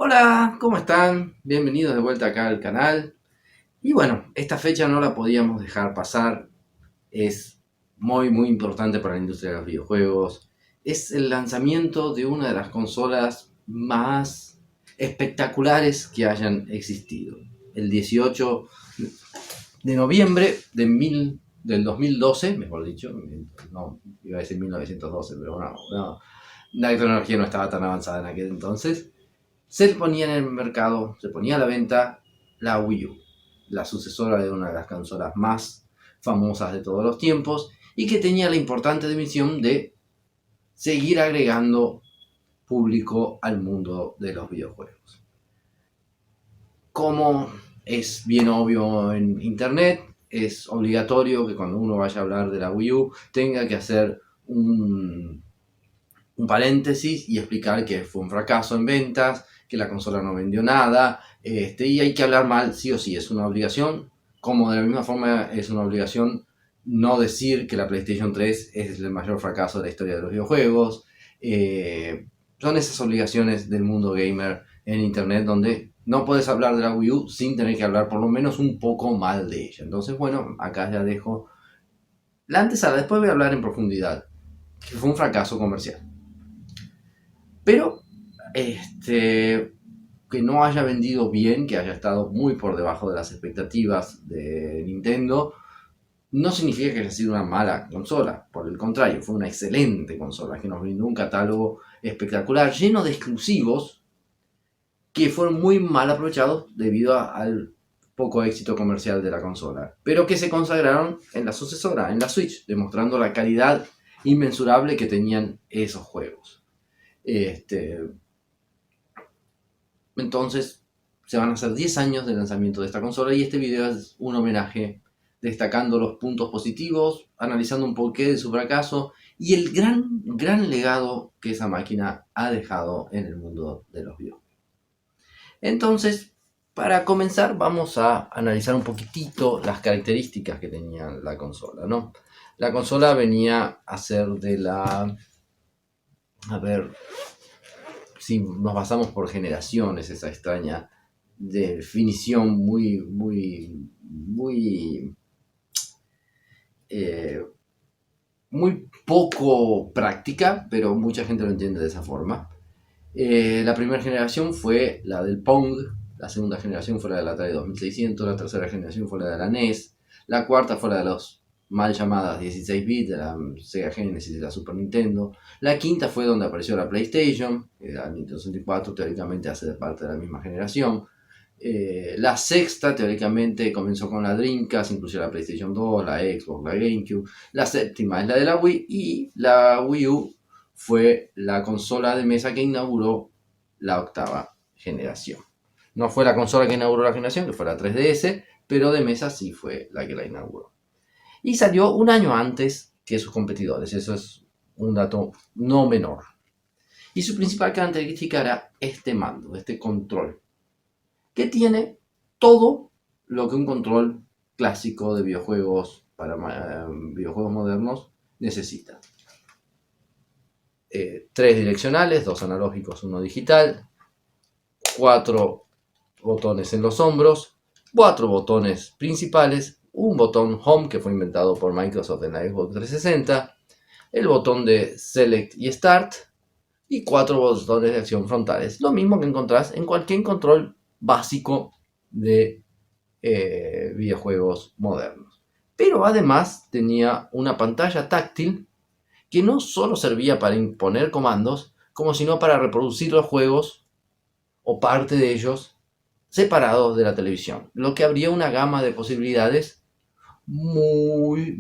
Hola, ¿cómo están? Bienvenidos de vuelta acá al canal. Y bueno, esta fecha no la podíamos dejar pasar. Es muy importante para la industria de los videojuegos. Es el lanzamiento de una de las consolas más espectaculares que hayan existido. El 18 de noviembre del 2012, mejor dicho, no, iba a decir 1912, pero no, la tecnología no estaba tan avanzada en aquel entonces. Se ponía en el mercado, se ponía a la venta la Wii U, la sucesora de una de las consolas más famosas de todos los tiempos y que tenía la importante misión de seguir agregando público al mundo de los videojuegos. Como es bien obvio en internet, es obligatorio que cuando uno vaya a hablar de la Wii U tenga que hacer un paréntesis y explicar que fue un fracaso en ventas, que la consola no vendió nada, y hay que hablar mal sí o sí, es una obligación, como de la misma forma es una obligación no decir que la PlayStation 3 es el mayor fracaso de la historia de los videojuegos. Son esas obligaciones del mundo gamer en internet donde no puedes hablar de la Wii U sin tener que hablar por lo menos un poco mal de ella. Entonces, bueno, acá ya dejo la antesala, después voy a hablar en profundidad, que fue un fracaso comercial. Pero que no haya vendido bien, que haya estado muy por debajo de las expectativas de Nintendo, no significa que haya sido una mala consola. Por el contrario, fue una excelente consola que nos brindó un catálogo espectacular, lleno de exclusivos que fueron muy mal aprovechados debido al poco éxito comercial de la consola, pero que se consagraron en la sucesora, en la Switch, demostrando la calidad inmensurable que tenían esos juegos. Entonces, se van a hacer 10 años del lanzamiento de esta consola y este video es un homenaje destacando los puntos positivos, analizando un porqué de su fracaso y el gran legado que esa máquina ha dejado en el mundo de los videojuegos. Entonces, para comenzar vamos a analizar un poquitito las características que tenía la consola, ¿no? La consola venía a ser de la... A ver, si nos basamos por generaciones, esa extraña definición eh, muy poco práctica, pero mucha gente lo entiende de esa forma. La primera generación fue la del Pong, la segunda generación fue la del Atari 2600, la tercera generación fue la de la NES, la cuarta fue la de los mal llamadas 16 bits de la Sega Genesis y de la Super Nintendo, la quinta fue donde apareció la PlayStation, la Nintendo 64 teóricamente hace parte de la misma generación. La sexta teóricamente comenzó con la Dreamcast, incluso la PlayStation 2, la Xbox, la GameCube. La séptima es la de la Wii y la Wii U fue la consola de mesa que inauguró la octava generación. No fue la consola que inauguró la generación, que fue la 3DS, pero de mesa sí fue la que la inauguró. Y salió un año antes que sus competidores, eso es un dato no menor. Y su principal característica era este mando, este control, que tiene todo lo que un control clásico de videojuegos para videojuegos modernos necesita. 3 direccionales, 2 analógicos, 1 digital, 4 botones en los hombros, 4 botones principales, un botón Home que fue inventado por Microsoft en la Xbox 360, el botón de Select y Start y 4 botones de acción frontales. Lo mismo que encontrás en cualquier control básico de videojuegos modernos. Pero además tenía una pantalla táctil que no solo servía para imponer comandos, como sino para reproducir los juegos o parte de ellos separados de la televisión, lo que abría una gama de posibilidades muy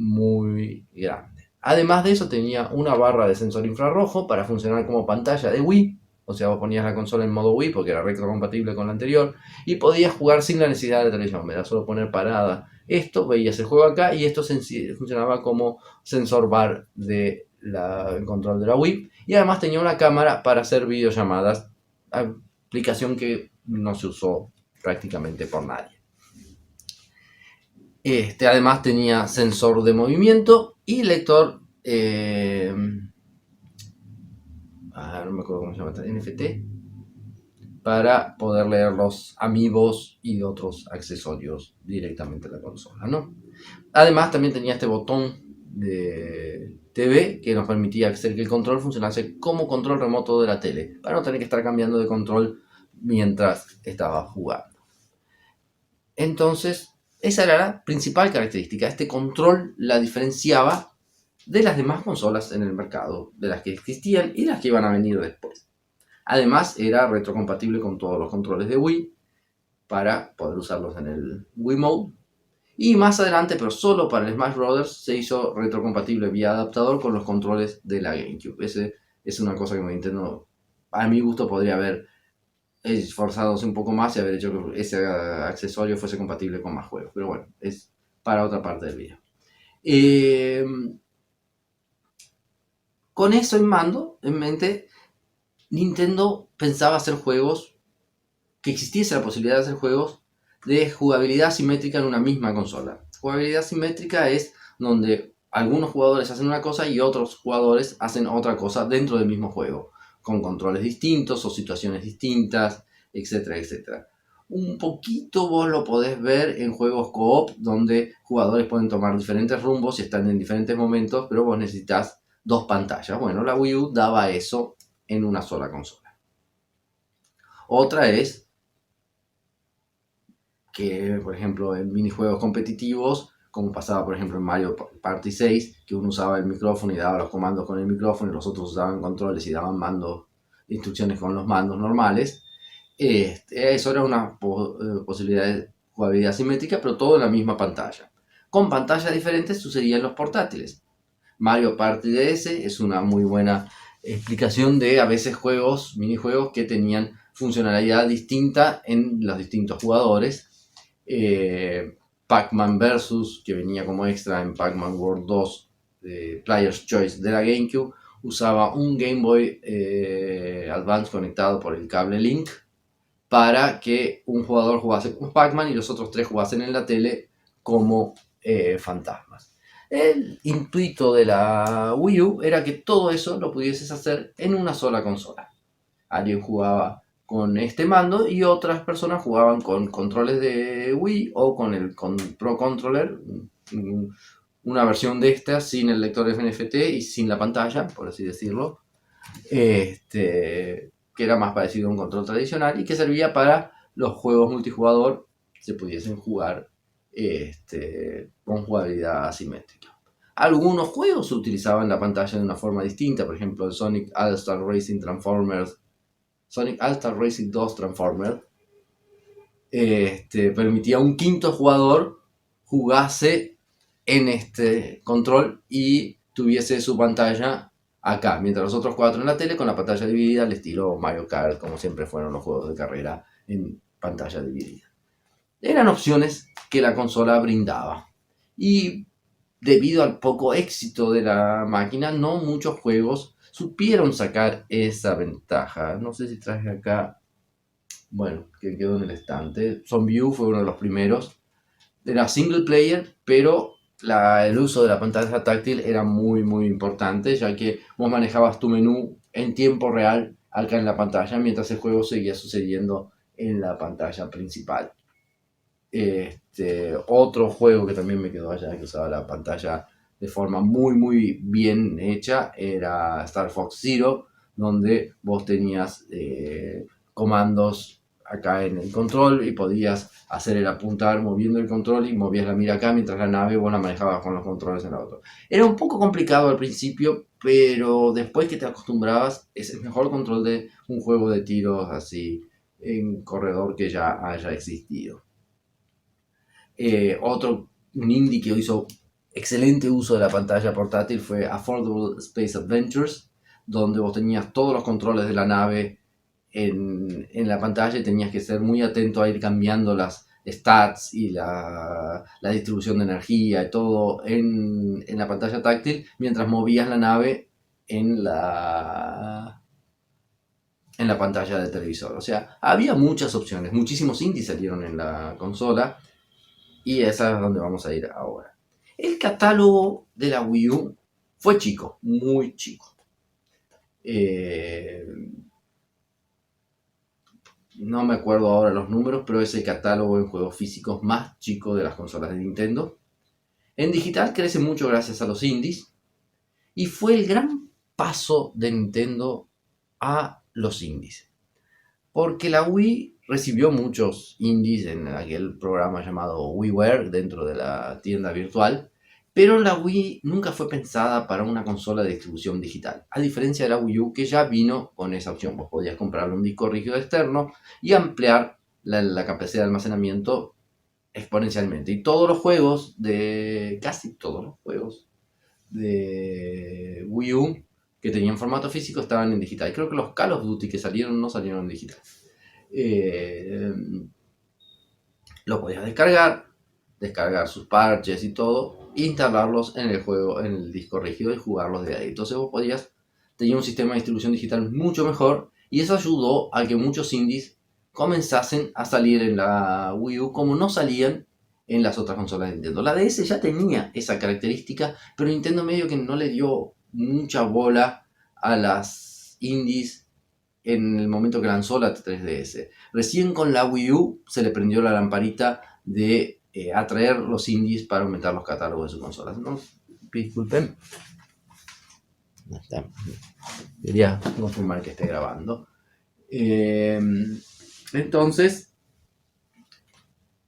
grande. Además de eso tenía una barra de sensor infrarrojo para funcionar como pantalla de Wii, o sea, vos ponías la consola en modo Wii porque era retrocompatible con la anterior y podías jugar sin la necesidad de la televisión, era solo poner parada esto, veías el juego acá y esto funcionaba como sensor bar de el control de la Wii y además tenía una cámara para hacer videollamadas, aplicación que no se usó prácticamente por nadie. Además tenía sensor de movimiento y lector, no me acuerdo cómo se llama, NFT, para poder leer los amiibos y otros accesorios directamente en la consola, ¿no? Además, también tenía este botón de TV que nos permitía hacer que el control funcionase como control remoto de la tele, para no tener que estar cambiando de control mientras estaba jugando. Entonces, esa era la principal característica. Este control la diferenciaba de las demás consolas en el mercado, de las que existían y las que iban a venir después. Además, era retrocompatible con todos los controles de Wii para poder usarlos en el Wii Mode. Y más adelante, pero solo para el Smash Bros., se hizo retrocompatible vía adaptador con los controles de la GameCube. Ese es una cosa que Nintendo, a mi gusto, podría haber esforzándose un poco más y haber hecho que ese accesorio fuese compatible con más juegos. Pero bueno, es para otra parte del video. Con eso en mente, Nintendo pensaba hacer juegos, que existiese la posibilidad de hacer juegos de jugabilidad simétrica en una misma consola. Jugabilidad simétrica es donde algunos jugadores hacen una cosa y otros jugadores hacen otra cosa dentro del mismo juego, con controles distintos o situaciones distintas, etcétera, etcétera. Un poquito vos lo podés ver en juegos co-op, donde jugadores pueden tomar diferentes rumbos y están en diferentes momentos, pero vos necesitas dos pantallas. Bueno, la Wii U daba eso en una sola consola. Otra es que, por ejemplo, en minijuegos competitivos, como pasaba, por ejemplo, en Mario Party 6, que uno usaba el micrófono y daba los comandos con el micrófono y los otros usaban controles y daban instrucciones con los mandos normales. Eso era una posibilidad de jugabilidad simétrica, pero todo en la misma pantalla. Con pantallas diferentes sucedía en los portátiles. Mario Party DS es una muy buena explicación de a veces minijuegos que tenían funcionalidad distinta en los distintos jugadores. Pac-Man Versus, que venía como extra en Pac-Man World 2 de Player's Choice de la GameCube, usaba un Game Boy Advance conectado por el cable Link para que un jugador jugase como Pac-Man y los otros tres jugasen en la tele como fantasmas. El intuito de la Wii U era que todo eso lo pudieses hacer en una sola consola. Alguien jugaba con este mando y otras personas jugaban con controles de Wii o con el Pro Controller, una versión de esta sin el lector NFT y sin la pantalla, por así decirlo, que era más parecido a un control tradicional y que servía para los juegos multijugador se pudiesen jugar con jugabilidad asimétrica. Algunos juegos utilizaban la pantalla de una forma distinta, por ejemplo el Sonic All-Star Racing Sonic All-Star Racing 2 Transformers permitía a un quinto jugador jugase en este control y tuviese su pantalla acá, mientras los otros cuatro en la tele con la pantalla dividida al estilo Mario Kart, como siempre fueron los juegos de carrera en pantalla dividida. Eran opciones que la consola brindaba y debido al poco éxito de la máquina, no muchos juegos supieron sacar esa ventaja. No sé si traje acá, bueno, que quedó en el estante. Zombie U fue uno de los primeros. Era single player, pero el uso de la pantalla táctil era muy, muy importante, ya que vos manejabas tu menú en tiempo real acá en la pantalla, mientras el juego seguía sucediendo en la pantalla principal. Otro juego que también me quedó allá, que usaba la pantalla de forma muy, muy bien hecha, era Star Fox Zero, donde vos tenías comandos acá en el control y podías hacer el apuntar moviendo el control y movías la mira acá, mientras la nave vos la manejabas con los controles en la otra. Era un poco complicado al principio, pero después que te acostumbrabas es el mejor control de un juego de tiros así en corredor que ya haya existido. Un indie que hizo excelente uso de la pantalla portátil fue Affordable Space Adventures, donde vos tenías todos los controles de la nave en la pantalla y tenías que ser muy atento a ir cambiando las stats y la distribución de energía y todo en la pantalla táctil mientras movías la nave en la pantalla del televisor. O sea, había muchas opciones, muchísimos indies salieron en la consola y esa es donde vamos a ir ahora. El catálogo de la Wii U fue chico, muy chico. no me acuerdo ahora los números, pero es el catálogo en juegos físicos más chico de las consolas de Nintendo. En digital crece mucho gracias a los indies y fue el gran paso de Nintendo a los indies. Porque la Wii recibió muchos indies en aquel programa llamado WiiWare dentro de la tienda virtual, pero la Wii nunca fue pensada para una consola de distribución digital, a diferencia de la Wii U que ya vino con esa opción. Vos podías comprarle un disco rígido externo y ampliar la capacidad de almacenamiento exponencialmente. Y todos los juegos casi todos los juegos de Wii U que tenían formato físico estaban en digital. Creo que los Call of Duty que salieron no salieron en digital. Eh, lo podías descargar sus parches y todo, e instalarlos en el juego, en el disco rígido y jugarlos de ahí. Entonces vos tener un sistema de distribución digital mucho mejor y eso ayudó a que muchos indies comenzasen a salir en la Wii U como no salían en las otras consolas de Nintendo. La DS ya tenía esa característica, pero Nintendo medio que no le dio mucha bola a las indies en el momento que lanzó la 3DS. Recién con la Wii U se le prendió la lamparita de atraer los indies para aumentar los catálogos de sus consolas. ¿No? Disculpen. Quería confirmar que esté grabando. Entonces,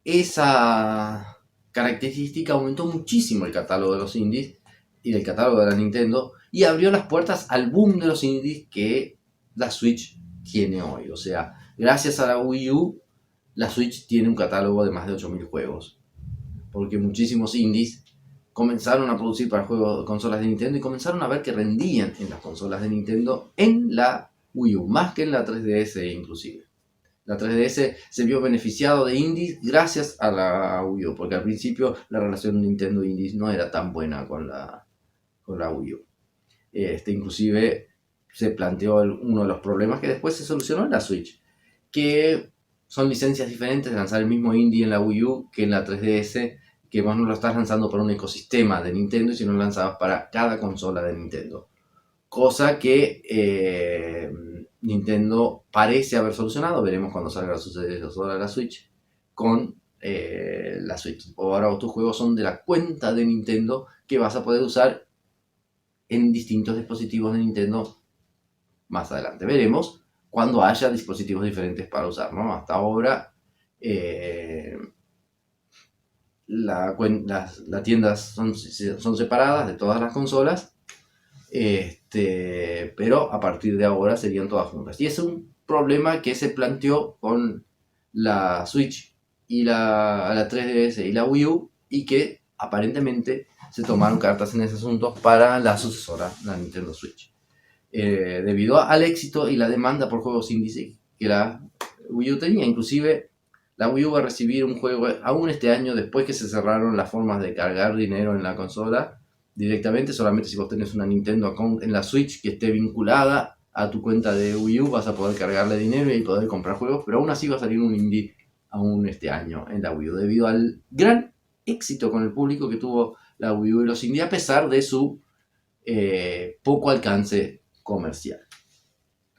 esa característica aumentó muchísimo el catálogo de los indies y del catálogo de la Nintendo y abrió las puertas al boom de los indies que la Switch tiene hoy. O sea, gracias a la Wii U, la Switch tiene un catálogo de más de 8.000 juegos. Porque muchísimos indies comenzaron a producir para juegos, consolas de Nintendo y comenzaron a ver que rendían en las consolas de Nintendo en la Wii U, más que en la 3DS inclusive. La 3DS se vio beneficiado de indies gracias a la Wii U, porque al principio la relación Nintendo-indies no era tan buena con la Wii U. Inclusive se planteó uno de los problemas que después se solucionó en la Switch, que son licencias diferentes, lanzar el mismo indie en la Wii U que en la 3DS, que vos no lo estás lanzando para un ecosistema de Nintendo, sino lo lanzabas para cada consola de Nintendo. Cosa que Nintendo parece haber solucionado, veremos cuando salga la sucesora de la Switch, con la Switch. Ahora tus juegos son de la cuenta de Nintendo que vas a poder usar en distintos dispositivos de Nintendo más adelante. Veremos cuando haya dispositivos diferentes para usar, ¿no? Hasta ahora las tiendas son separadas de todas las consolas, pero a partir de ahora serían todas juntas. Y es un problema que se planteó con la Switch y la 3DS y la Wii U y que aparentemente se tomaron cartas en ese asunto para la sucesora, la Nintendo Switch. Debido al éxito y la demanda por juegos indies que la Wii U tenía. Inclusive la Wii U va a recibir un juego aún este año, después que se cerraron las formas de cargar dinero en la consola directamente. Solamente si vos tenés una Nintendo account en la Switch que esté vinculada a tu cuenta de Wii U vas a poder cargarle dinero y poder comprar juegos, pero aún así va a salir un indie aún este año en la Wii U, debido al gran éxito con el público que tuvo la Wii U y los indies, a pesar de su poco alcance comercial.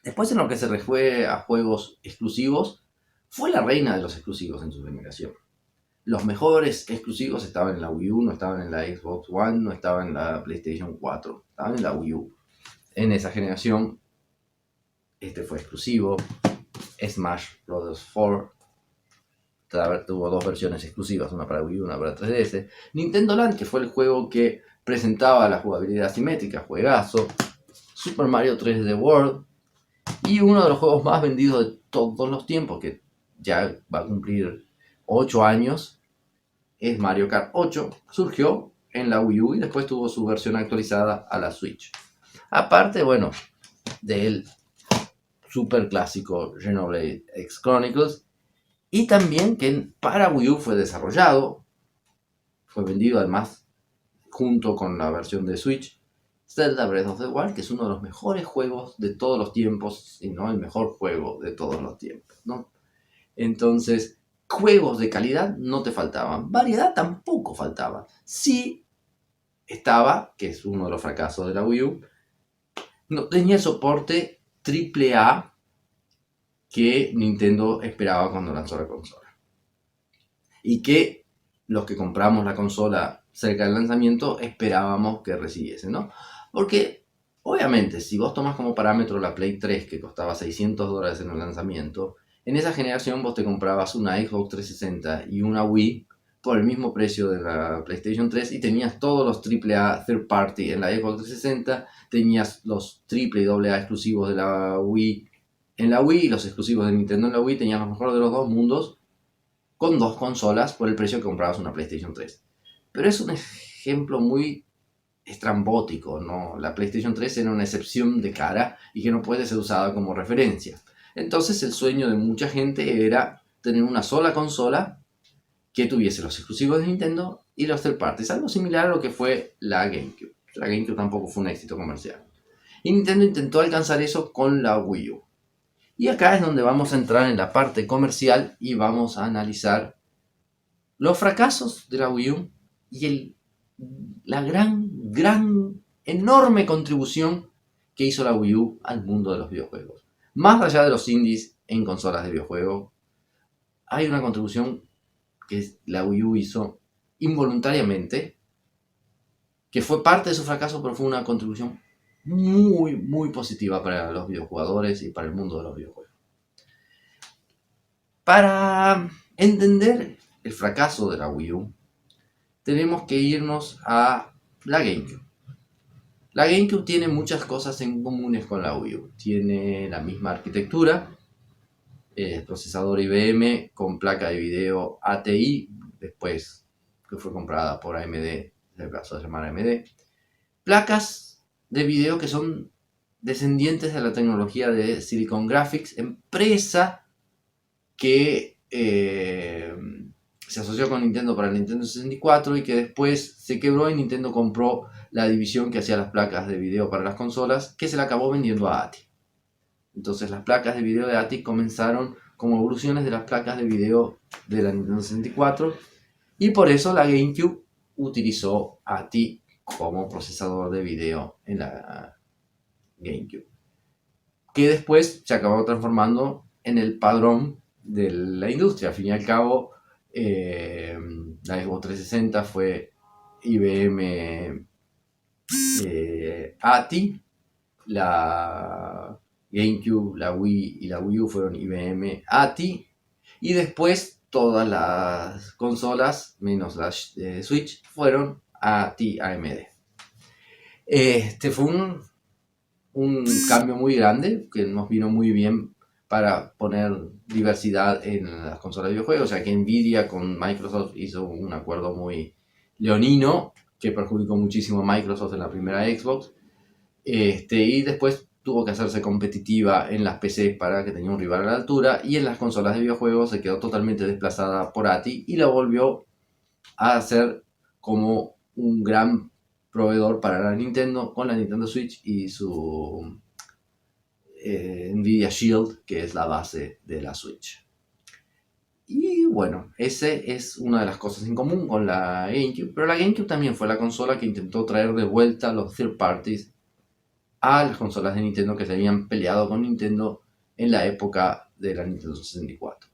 Después, en lo que se refiere a juegos exclusivos, fue la reina de los exclusivos en su generación. Los mejores exclusivos estaban en la Wii U, no estaban en la Xbox One, no estaban en la PlayStation 4, estaban en la Wii U. En esa generación, fue exclusivo. Smash Bros. 4 tuvo dos versiones exclusivas, una para Wii U, una para 3DS. Nintendo Land, que fue el juego que presentaba la jugabilidad asimétrica, juegazo. Super Mario 3D World. Y uno de los juegos más vendidos de todos los tiempos, que ya va a cumplir 8 años, es Mario Kart 8. Surgió en la Wii U y después tuvo su versión actualizada a la Switch. Aparte, bueno, del super clásico Xenoblade X Chronicles, y también que para Wii U fue desarrollado, fue vendido además junto con la versión de Switch, Zelda Breath of the Wild, que es uno de los mejores juegos de todos los tiempos, y no el mejor juego de todos los tiempos, ¿no? Entonces, juegos de calidad no te faltaban, variedad tampoco faltaba. Sí estaba, que es uno de los fracasos de la Wii U, no tenía soporte AAA que Nintendo esperaba cuando lanzó la consola. Y que los que compramos la consola cerca del lanzamiento esperábamos que recibiese, ¿no? Porque, obviamente, si vos tomás como parámetro la Play 3, que costaba $600 en el lanzamiento, en esa generación vos te comprabas una Xbox 360 y una Wii por el mismo precio de la PlayStation 3 y tenías todos los AAA third party en la Xbox 360, tenías los triple y AA exclusivos de la Wii en la Wii y los exclusivos de Nintendo en la Wii, tenías lo mejor de los dos mundos con dos consolas por el precio que comprabas una PlayStation 3. Pero es un ejemplo muy estrambótico, ¿no? La PlayStation 3 era una excepción de cara y que no puede ser usada como referencia. Entonces el sueño de mucha gente era tener una sola consola que tuviese los exclusivos de Nintendo y los third parties, algo similar a lo que fue la GameCube. La GameCube tampoco fue un éxito comercial. Y Nintendo intentó alcanzar eso con la Wii U. Y acá es donde vamos a entrar en la parte comercial y vamos a analizar los fracasos de la Wii U y la enorme contribución que hizo la Wii U al mundo de los videojuegos. Más allá de los indies en consolas de videojuegos, hay una contribución que la Wii U hizo involuntariamente, que fue parte de su fracaso, pero fue una contribución muy, muy positiva para los videojugadores y para el mundo de los videojuegos. Para entender el fracaso de la Wii U, tenemos que irnos a la GameCube. La GameCube tiene muchas cosas en comunes con la Wii U. Tiene la misma arquitectura, procesador IBM con placa de video ATI, después que fue comprada por AMD, se pasó a llamar AMD. Placas de video que son descendientes de la tecnología de Silicon Graphics, empresa que se asoció con Nintendo para el Nintendo 64 y que después se quebró y Nintendo compró la división que hacía las placas de video para las consolas, que se la acabó vendiendo a ATI. Entonces las placas de video de ATI comenzaron como evoluciones de las placas de video de la Nintendo 64 y por eso la GameCube utilizó ATI como procesador de video en la GameCube, que después se acabó transformando en el padrón de la industria. Al fin y al cabo, la Xbox 360 fue IBM ATI, la GameCube, la Wii y la Wii U fueron IBM ATI, y después todas las consolas, menos la Switch, fueron ATI AMD. Este fue un cambio muy grande que nos vino muy bien para poner diversidad en las consolas de videojuegos, o sea que Nvidia con Microsoft hizo un acuerdo muy leonino que perjudicó muchísimo a Microsoft en la primera Xbox, y después tuvo que hacerse competitiva en las PCs para que tenía un rival a la altura, y en las consolas de videojuegos se quedó totalmente desplazada por ATI y la volvió a hacer como un gran proveedor para la Nintendo con la Nintendo Switch y su Nvidia Shield, que es la base de la Switch. Y bueno, ese es una de las cosas en común con la GameCube, pero la GameCube también fue la consola que intentó traer de vuelta los third parties a las consolas de Nintendo que se habían peleado con Nintendo en la época de la Nintendo 64.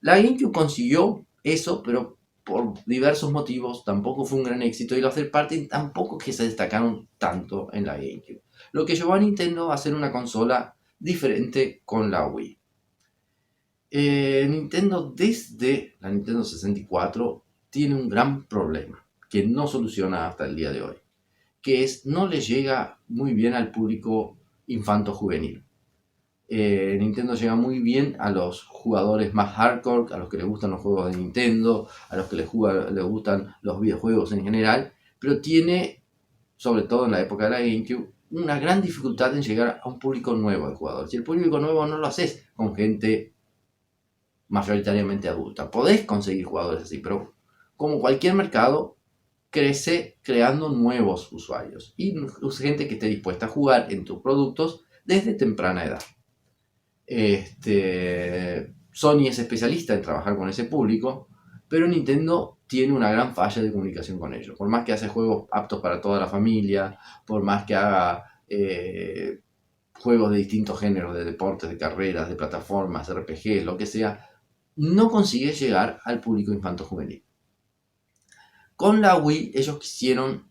La GameCube consiguió eso, pero por diversos motivos tampoco fue un gran éxito y los third party tampoco que se destacaron tanto en la GameCube, lo que llevó a Nintendo a hacer una consola diferente con la Wii. Nintendo desde la Nintendo 64 tiene un gran problema que no soluciona hasta el día de hoy, que es no le llega muy bien al público infanto-juvenil. Nintendo llega muy bien a los jugadores más hardcore, a los que les gustan los juegos de Nintendo, a los que les gustan los videojuegos en general, pero tiene, sobre todo en la época de la GameCube, una gran dificultad en llegar a un público nuevo de jugadores. Y el público nuevo no lo haces con gente mayoritariamente adulta. Podés conseguir jugadores así, pero como cualquier mercado, crece creando nuevos usuarios y gente que esté dispuesta a jugar en tus productos desde temprana edad. Sony es especialista en trabajar con ese público, pero Nintendo tiene una gran falla de comunicación con ellos. Por más que hace juegos aptos para toda la familia, por más que haga juegos de distintos géneros, de deportes, de carreras, de plataformas, RPG, lo que sea, no consigue llegar al público infanto-juvenil. Con la Wii ellos quisieron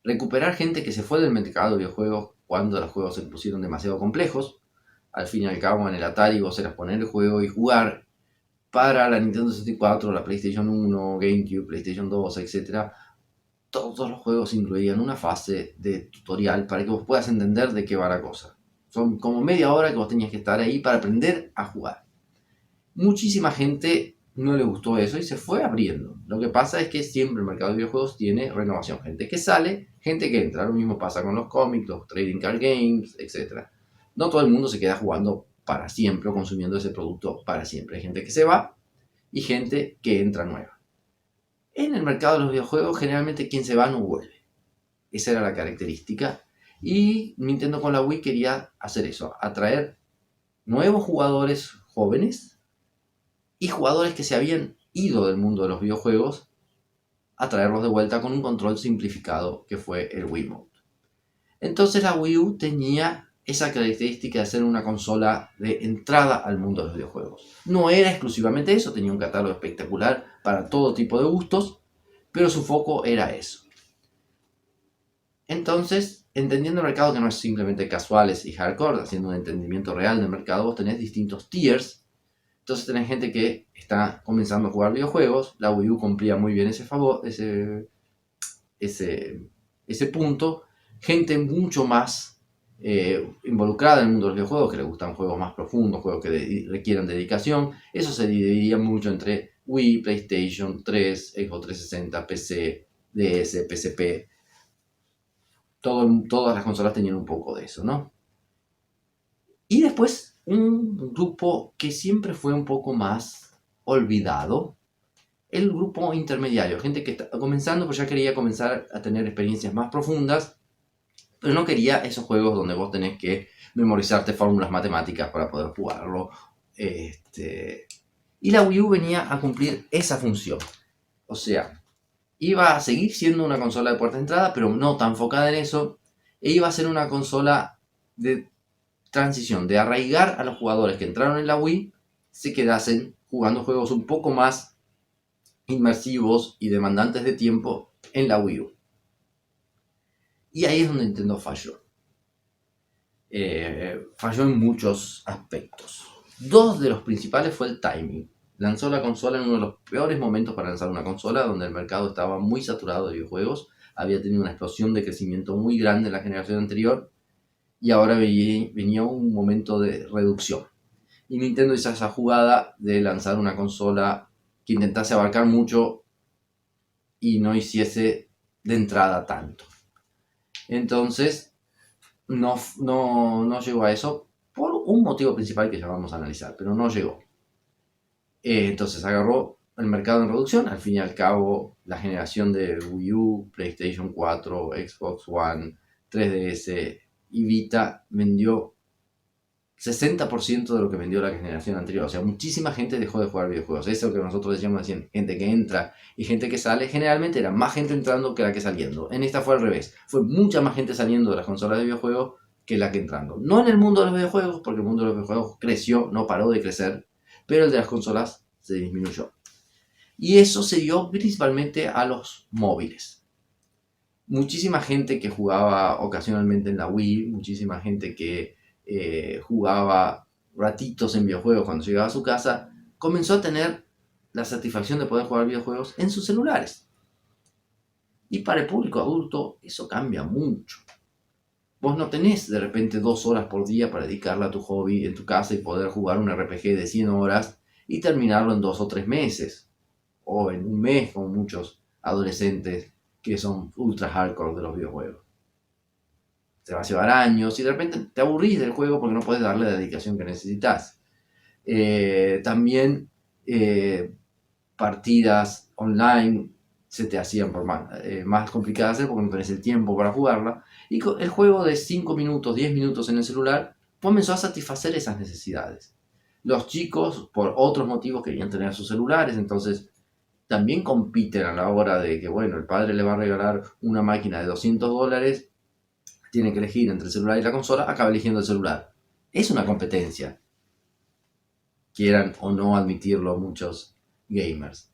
recuperar gente que se fue del mercado de videojuegos cuando los juegos se pusieron demasiado complejos. Al fin y al cabo en el Atari vos eras poner el juego y jugar. Para la Nintendo 64, la PlayStation 1, GameCube, PlayStation 2, etc., todos los juegos incluían una fase de tutorial para que vos puedas entender de qué va la cosa. Son como media hora que vos tenías que estar ahí para aprender a jugar. Muchísima gente no le gustó eso y se fue abriendo. Lo que pasa es que siempre el mercado de videojuegos tiene renovación. Gente que sale, gente que entra. Lo mismo pasa con los cómics, los trading card games, etc. No todo el mundo se queda jugando para siempre o consumiendo ese producto para siempre. Hay gente que se va y gente que entra nueva. En el mercado de los videojuegos generalmente quien se va no vuelve. Esa era la característica. Y Nintendo con la Wii quería hacer eso, atraer nuevos jugadores jóvenes y jugadores que se habían ido del mundo de los videojuegos, atraerlos de vuelta con un control simplificado que fue el Wiimote. Entonces la Wii U tenía esa característica de ser una consola de entrada al mundo de los videojuegos. No era exclusivamente eso, tenía un catálogo espectacular para todo tipo de gustos, pero su foco era eso. Entonces, entendiendo el mercado que no es simplemente casuales y hardcore, haciendo un entendimiento real del mercado, vos tenés distintos tiers. Entonces tenés gente que está comenzando a jugar videojuegos, la Wii U cumplía muy bien ese punto, gente mucho más involucrada en el mundo de los videojuegos, que le gustan juegos más profundos, juegos que requieran dedicación. Eso se dividía mucho entre Wii, PlayStation 3, Xbox 360, PC, DS, PSP. Todas las consolas tenían un poco de eso, ¿no? Y después un grupo que siempre fue un poco más olvidado, el grupo intermediario, gente que está comenzando, pues ya quería comenzar a tener experiencias más profundas, pero no quería esos juegos donde vos tenés que memorizarte fórmulas matemáticas para poder jugarlo. Y la Wii U venía a cumplir esa función. O sea, iba a seguir siendo una consola de puerta de entrada, pero no tan enfocada en eso, e iba a ser una consola de transición, de arraigar a los jugadores que entraron en la Wii, se quedasen jugando juegos un poco más inmersivos y demandantes de tiempo en la Wii U. Y ahí es donde Nintendo falló. Falló en muchos aspectos. Dos de los principales fue el timing. Lanzó la consola en uno de los peores momentos para lanzar una consola, donde el mercado estaba muy saturado de videojuegos, había tenido una explosión de crecimiento muy grande en la generación anterior, y ahora venía un momento de reducción. Y Nintendo hizo esa jugada de lanzar una consola que intentase abarcar mucho y no hiciese de entrada tanto. Entonces, no llegó a eso por un motivo principal que ya vamos a analizar, pero no llegó. Entonces agarró el mercado en reducción. Al fin y al cabo, la generación de Wii U, PlayStation 4, Xbox One, 3DS y Vita vendió 60% de lo que vendió la generación anterior. O sea, muchísima gente dejó de jugar videojuegos. Eso es lo que nosotros decíamos recién, gente que entra y gente que sale. Generalmente era más gente entrando que la que saliendo. En esta fue al revés. Fue mucha más gente saliendo de las consolas de videojuegos que la que entrando. No en el mundo de los videojuegos, porque el mundo de los videojuegos creció, no paró de crecer, pero el de las consolas se disminuyó. Y eso se dio principalmente a los móviles. Muchísima gente que jugaba ocasionalmente en la Wii, muchísima gente que jugaba ratitos en videojuegos cuando llegaba a su casa, comenzó a tener la satisfacción de poder jugar videojuegos en sus celulares. Y para el público adulto eso cambia mucho. Vos no tenés de repente 2 horas por día para dedicarla a tu hobby en tu casa y poder jugar un RPG de 100 horas y terminarlo en 2 o 3 meses. O en un mes, como muchos adolescentes que son ultra hardcore de los videojuegos. Te va a llevar años y de repente te aburrís del juego porque no puedes darle la dedicación que necesitas. También partidas online se te hacían más complicadas de hacer porque no tenés el tiempo para jugarla. Y el juego de 5 minutos, 10 minutos en el celular comenzó a satisfacer esas necesidades. Los chicos, por otros motivos, querían tener sus celulares, entonces también compiten a la hora de que, bueno, el padre le va a regalar una máquina de $200, tiene que elegir entre el celular y la consola, acaba eligiendo el celular. Es una competencia, quieran o no admitirlo muchos gamers.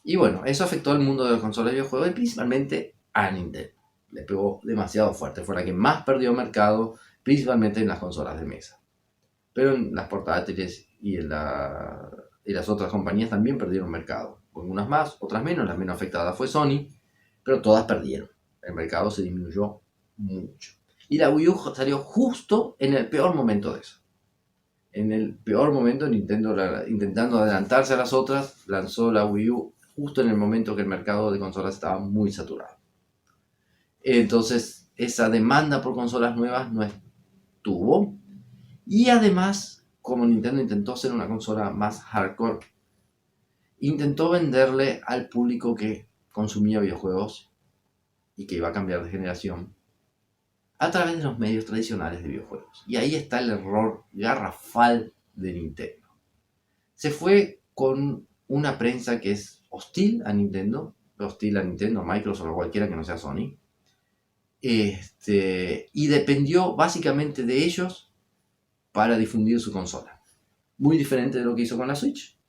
Y bueno, eso afectó al mundo de las consolas de videojuegos y principalmente a Nintendo. Le pegó demasiado fuerte, fue la que más perdió mercado, principalmente en las consolas de mesa. Pero en las portátiles y las otras compañías también perdieron mercado. Unas más, otras menos. La menos afectada fue Sony, pero todas perdieron. El mercado se disminuyó mucho. Y la Wii U salió justo en el peor momento de eso. En el peor momento, Nintendo, intentando adelantarse a las otras, lanzó la Wii U justo en el momento que el mercado de consolas estaba muy saturado. Entonces, esa demanda por consolas nuevas no estuvo. Y además, como Nintendo intentó ser una consola más hardcore, intentó venderle al público que consumía videojuegos y que iba a cambiar de generación a través de los medios tradicionales de videojuegos. Y ahí está el error garrafal de Nintendo. Se fue con una prensa que es hostil a Nintendo, Microsoft o cualquiera que no sea Sony, y dependió básicamente de ellos para difundir su consola. Muy diferente de lo que hizo con la Switch,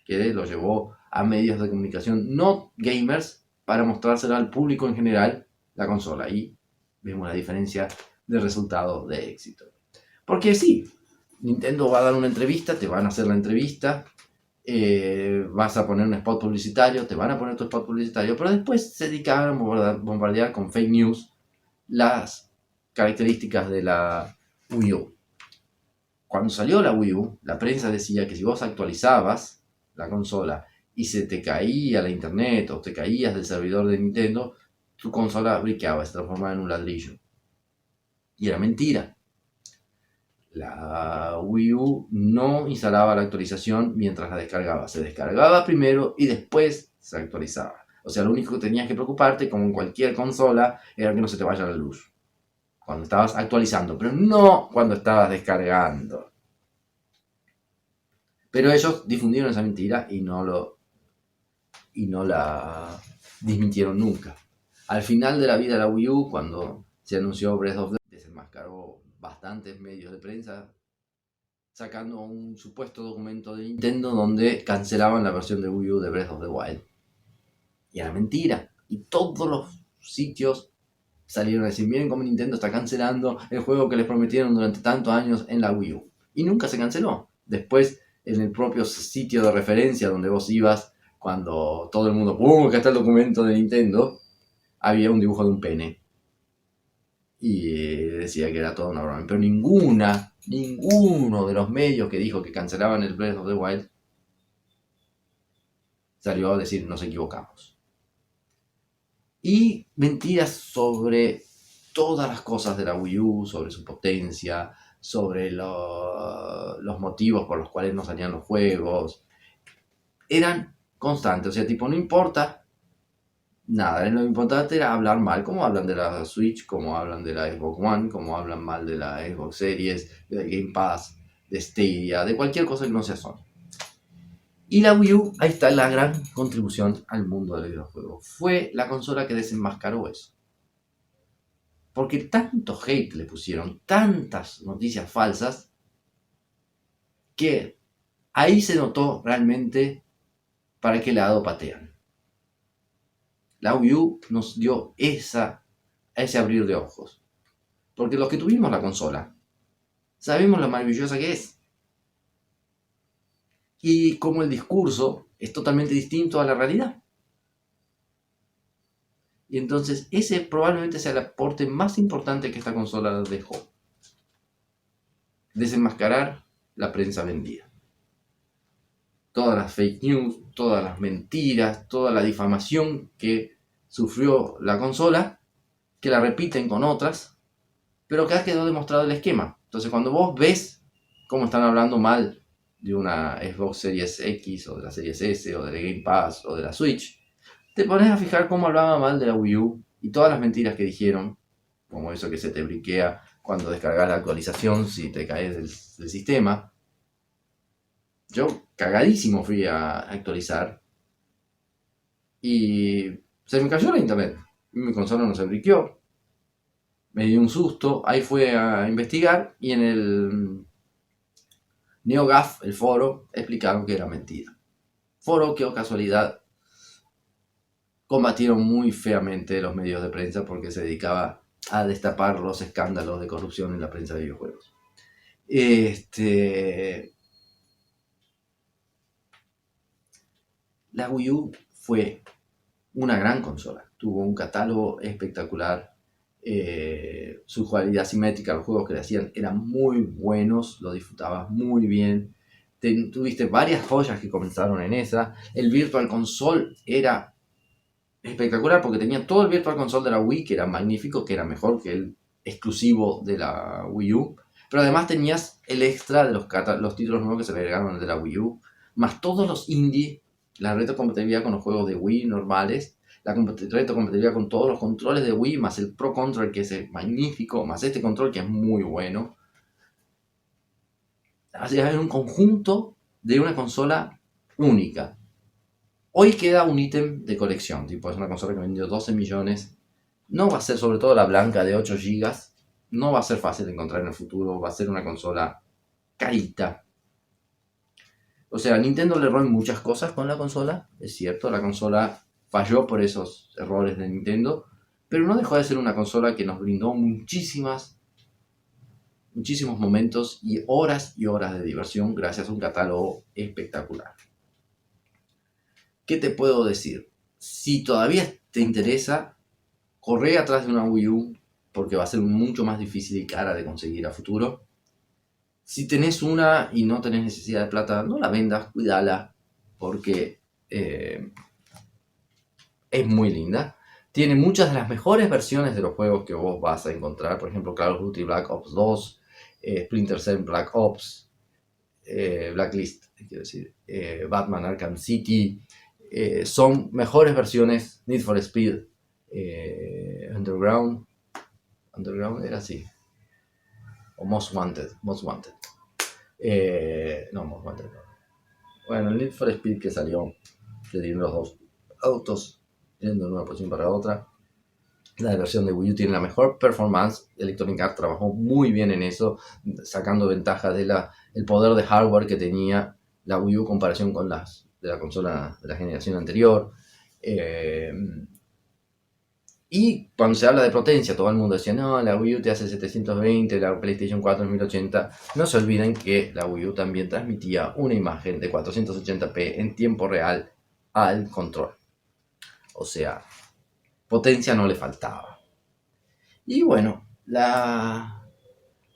que lo llevó a medios de comunicación no gamers para mostrárselo al público en general la consola. Y vemos la diferencia de resultado de éxito. Porque sí, Nintendo va a dar una entrevista, te van a hacer la entrevista, vas a poner un spot publicitario, te van a poner tu spot publicitario, pero después se dedicaron a bombardear con fake news las características de la Wii U. Cuando salió la Wii U, la prensa decía que si vos actualizabas la consola y se te caía la internet o te caías del servidor de Nintendo, tu consola briqueaba, se transformaba en un ladrillo. Y era mentira. La Wii U no instalaba la actualización mientras la descargaba. Se descargaba primero y después se actualizaba. O sea, lo único que tenías que preocuparte, como en cualquier consola, era que no se te vaya la luz cuando estabas actualizando, pero no cuando estabas descargando. Pero ellos difundieron esa mentira y no la desmintieron nunca. Al final de la vida de la Wii U, cuando se anunció Breath of the Wild, desenmascaró bastantes medios de prensa sacando un supuesto documento de Nintendo donde cancelaban la versión de Wii U de Breath of the Wild. Y era mentira. Y todos los sitios salieron a decir, miren cómo Nintendo está cancelando el juego que les prometieron durante tantos años en la Wii U. Y nunca se canceló. Después, en el propio sitio de referencia donde vos ibas, cuando todo el mundo, ¡pum!, acá está el documento de Nintendo, había un dibujo de un pene. Y decía que era toda una broma. Pero ninguno de los medios que dijo que cancelaban el Breath of the Wild salió a decir, nos equivocamos. Y mentiras sobre todas las cosas de la Wii U, sobre su potencia, sobre los motivos por los cuales no salían los juegos. Eran constantes, o sea, tipo, no importa nada, lo importante era hablar mal, como hablan de la Switch, como hablan de la Xbox One, como hablan mal de la Xbox Series, de Game Pass, de Stadia, de cualquier cosa que no sea Sony. Y la Wii U, ahí está la gran contribución al mundo del videojuego. Fue la consola que desenmascaró eso. Porque tanto hate le pusieron, tantas noticias falsas, que ahí se notó realmente para qué lado patean. La Wii U nos dio ese abrir de ojos. Porque los que tuvimos la consola, sabemos lo maravillosa que es. Y como el discurso es totalmente distinto a la realidad. Y entonces ese probablemente sea el aporte más importante que esta consola dejó. Desenmascarar la prensa vendida. Todas las fake news, todas las mentiras, toda la difamación que sufrió la consola, que la repiten con otras, pero que ha quedado demostrado el esquema. Entonces cuando vos ves cómo están hablando mal de una Xbox Series X o de la Series S o de la Game Pass o de la Switch, te pones a fijar cómo hablaba mal de la Wii U y todas las mentiras que dijeron, como eso que se te briquea cuando descargas la actualización si te caes del sistema. Yo cagadísimo fui a actualizar y se me cayó la internet. Mi consola no se briqueó. me dio un susto, ahí fue a investigar y en el NeoGAF, el foro, explicaron que era mentira. Foro que, o casualidad, combatieron muy feamente los medios de prensa porque se dedicaba a destapar los escándalos de corrupción en la prensa de videojuegos. La Wii U fue una gran consola, tuvo un catálogo espectacular, su jugabilidad simétrica, los juegos que le hacían eran muy buenos, lo disfrutabas muy bien, tuviste varias joyas que comenzaron en esa, el Virtual Console era espectacular porque tenía todo el Virtual Console de la Wii, que era magnífico, que era mejor que el exclusivo de la Wii U, pero además tenías el extra de los títulos nuevos que se le agregaron de la Wii U, más todos los indie, la retrocompatibilidad con los juegos de Wii normales, la retrocompatibilidad con todos los controles de Wii, más el Pro Controller que es magnífico, más este control que es muy bueno. Así es un conjunto de una consola única. Hoy queda un ítem de colección, tipo es una consola que vendió 12 millones. No va a ser, sobre todo la blanca de 8 GB, no va a ser fácil de encontrar en el futuro, va a ser una consola carita. O sea, Nintendo le erró en muchas cosas con la consola, es cierto, la consola falló por esos errores de Nintendo, pero no dejó de ser una consola que nos brindó muchísimos momentos y horas de diversión gracias a un catálogo espectacular. ¿Qué te puedo decir? Si todavía te interesa, corre atrás de una Wii U porque va a ser mucho más difícil y cara de conseguir a futuro. Si tenés una y no tenés necesidad de plata, no la vendas, cuídala, porque es muy linda. Tiene muchas de las mejores versiones de los juegos que vos vas a encontrar. Por ejemplo, Call of Duty Black Ops 2, Splinter Cell Black Ops, Blacklist, quiero decir, Batman Arkham City. Son mejores versiones. Need for Speed, Underground era así. O Most Wanted. No, Most Wanted no. Bueno, el Need for Speed que salió, que tiene los dos autos yendo de una posición para otra. La versión de Wii U tiene la mejor performance. Electronic Arts trabajó muy bien en eso, sacando ventaja de el poder de hardware que tenía la Wii U en comparación con las de la consola de la generación anterior. Y cuando se habla de potencia, todo el mundo decía, no, la Wii U te hace 720, la PlayStation 4 es 1080. No se olviden que la Wii U también transmitía una imagen de 480p en tiempo real al control. O sea, potencia no le faltaba. Y bueno, la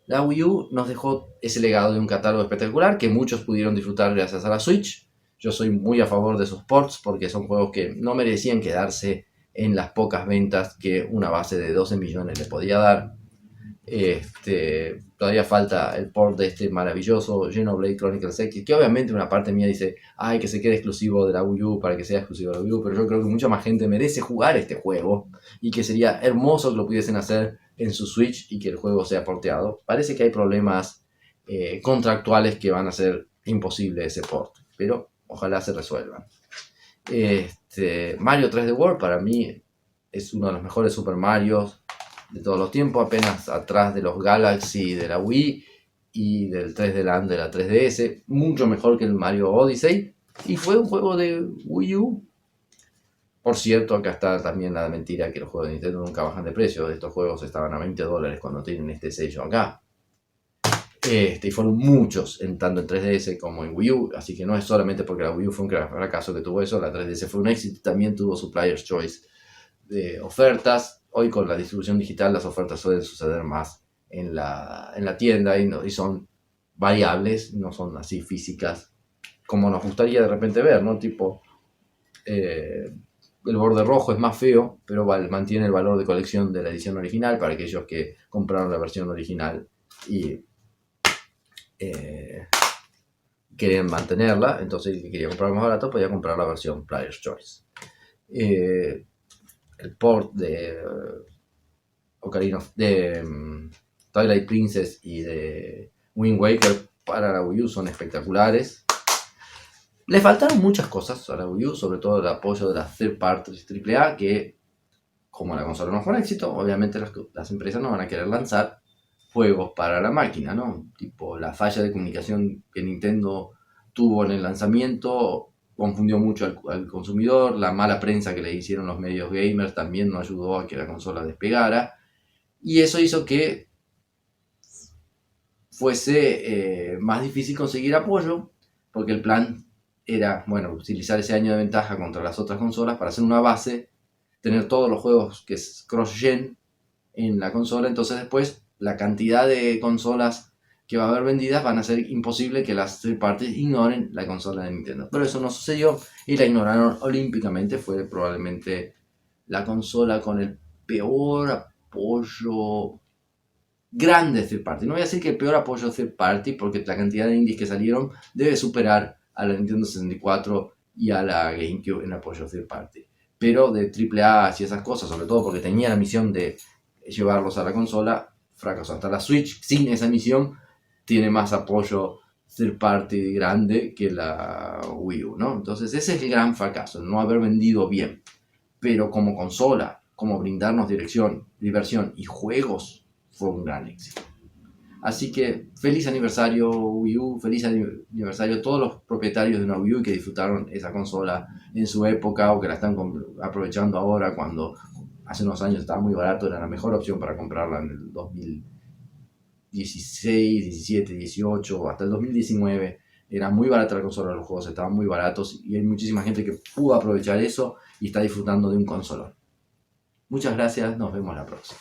Wii U nos dejó ese legado de un catálogo espectacular que muchos pudieron disfrutar gracias a la Switch. Yo soy muy a favor de sus ports porque son juegos que no merecían quedarse en las pocas ventas que una base de 12 millones le podía dar. Todavía falta el port de este maravilloso Xenoblade Chronicles X, que obviamente una parte mía dice, ay, que se quede exclusivo de la Wii U para que sea exclusivo de la Wii U, pero yo creo que mucha más gente merece jugar este juego y que sería hermoso que lo pudiesen hacer en su Switch y que el juego sea porteado. Parece que hay problemas contractuales que van a hacer imposible ese port, pero ojalá se resuelvan. Mario 3D World para mí es uno de los mejores Super Marios de todos los tiempos, apenas atrás de los Galaxy de la Wii y del 3D Land de la 3DS, mucho mejor que el Mario Odyssey, y fue un juego de Wii U. Por cierto, acá está también la mentira que los juegos de Nintendo nunca bajan de precio. Estos juegos estaban a $20 cuando tienen este sello acá. Y fueron muchos, tanto en 3DS como en Wii U, así que no es solamente porque la Wii U fue un fracaso que tuvo eso, la 3DS fue un éxito, también tuvo Supplier's Choice de ofertas. Hoy con la distribución digital las ofertas suelen suceder más en la tienda y son variables, no son así físicas como nos gustaría de repente ver, ¿no? Tipo, el borde rojo es más feo, pero mantiene el valor de colección de la edición original para aquellos que compraron la versión original y querían mantenerla, entonces el que quería comprar más barato podía comprar la versión Player's Choice. El port de Ocarina de Twilight Princess y de Wind Waker para la Wii U son espectaculares. Le faltaron muchas cosas a la Wii U, sobre todo el apoyo de las third parties AAA, que como la consola no fue un éxito, obviamente las empresas no van a querer lanzar juegos para la máquina, ¿no? Tipo, la falla de comunicación que Nintendo tuvo en el lanzamiento confundió mucho al consumidor, la mala prensa que le hicieron los medios gamers también no ayudó a que la consola despegara, y eso hizo que fuese más difícil conseguir apoyo, porque el plan era, bueno, utilizar ese año de ventaja contra las otras consolas para hacer una base, tener todos los juegos que es cross-gen en la consola, entonces después la cantidad de consolas que va a haber vendidas van a ser imposible que las third parties ignoren la consola de Nintendo. Pero eso no sucedió y la ignoraron olímpicamente. Fue probablemente la consola con el peor apoyo grande third party. No voy a decir que el peor apoyo third party, porque la cantidad de indies que salieron debe superar a la Nintendo 64 y a la GameCube en apoyo third party. Pero de AAA y esas cosas, sobre todo porque tenía la misión de llevarlos a la consola, fracasó. Hasta la Switch, sin esa misión, tiene más apoyo third party grande que la Wii U, ¿no? Entonces ese es el gran fracaso, no haber vendido bien. Pero como consola, como brindarnos diversión y juegos, fue un gran éxito. Así que feliz aniversario Wii U, feliz aniversario a todos los propietarios de una Wii U que disfrutaron esa consola en su época o que la están aprovechando ahora, cuando hace unos años estaba muy barato, era la mejor opción para comprarla en el 2016, 17, 18, hasta el 2019. Era muy barata la consola, los juegos estaban muy baratos y hay muchísima gente que pudo aprovechar eso y está disfrutando de un consolón. Muchas gracias, nos vemos la próxima.